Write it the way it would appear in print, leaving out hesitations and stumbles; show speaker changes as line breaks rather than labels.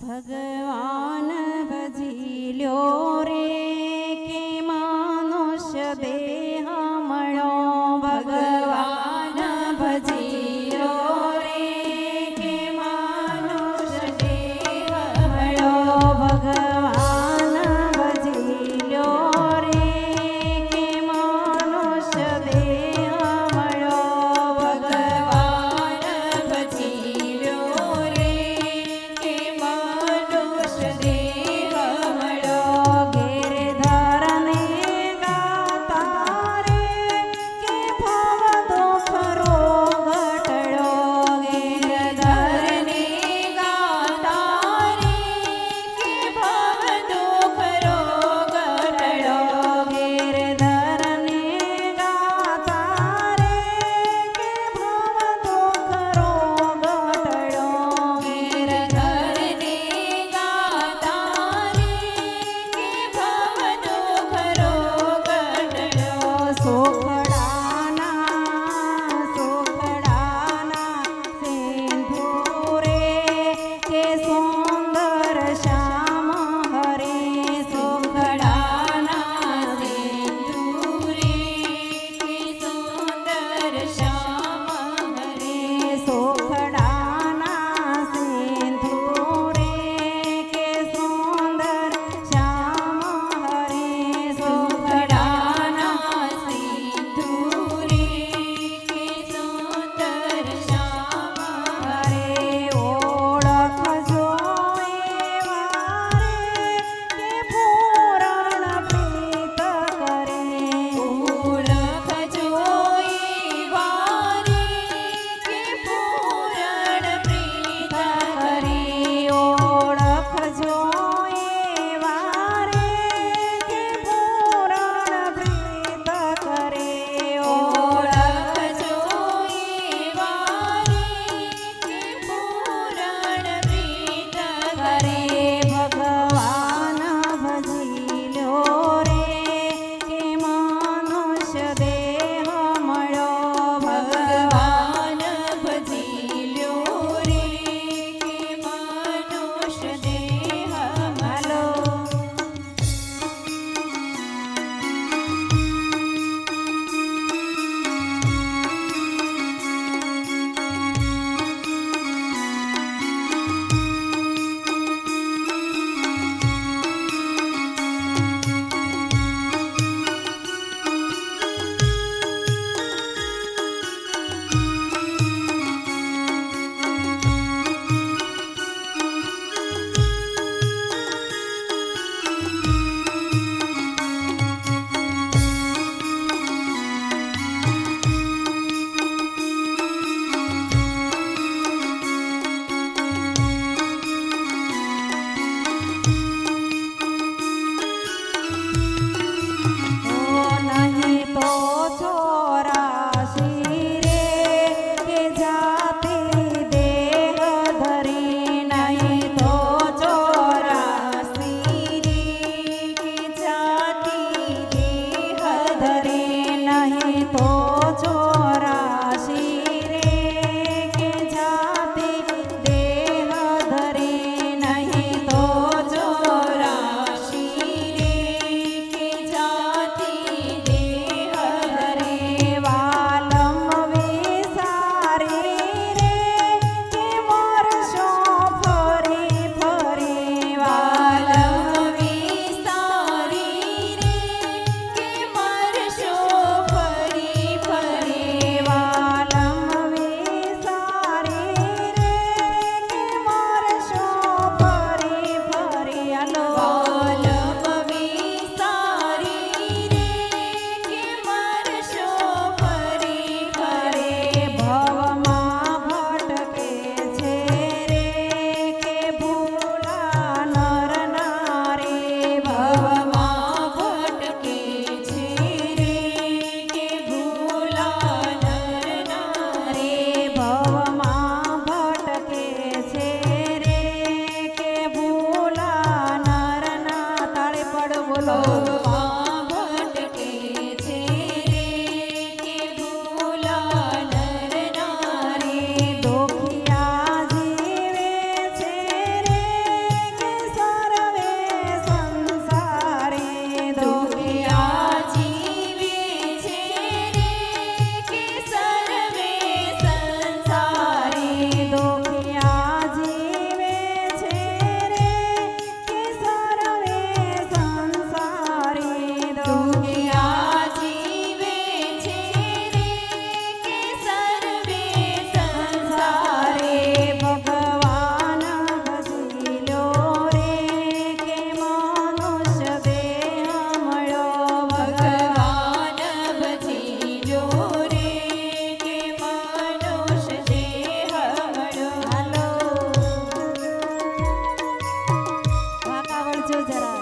ભગવાન ભજી લ્યો રે કે મનુષ્ય દેહ મળ્યો ભગવાન ભજી લ્યો રે કે મનુષ્ય દેહ મળ્યો ભગવાન ભજી લ્યો રે કે મનુષ્ય દેહ મળ્યો ભગવાન ભજી લ્યો રે કે મનુષ્ય દેહ મળ્યો ઘેર ધરને ગાતા રે કે ભવ દુઃખ રોગ ટળ્યો ઘેર ધરને ગાતા રે કે ભવ દુઃખ રોગ ટળ્યો ઘેર ધરને ગાતા રે કે ભવ દુઃખ રોગ ટળ્યો ઘેર ધરને ગાતા રે કે ભવ દુઃખ રોગ ટળ્યો સોખડાના સિંધુરે કે સુંદર શ્યામ હરે સોખડાના સિંધુરે કે સુંદર શ્યામ હરે સોખડાના સિંધુરે કે સુંદર શ્યામ હરે સોખડાના સિંધુરે કે સુંદર શ્યામ હરે ઓળખજો આવજો જરા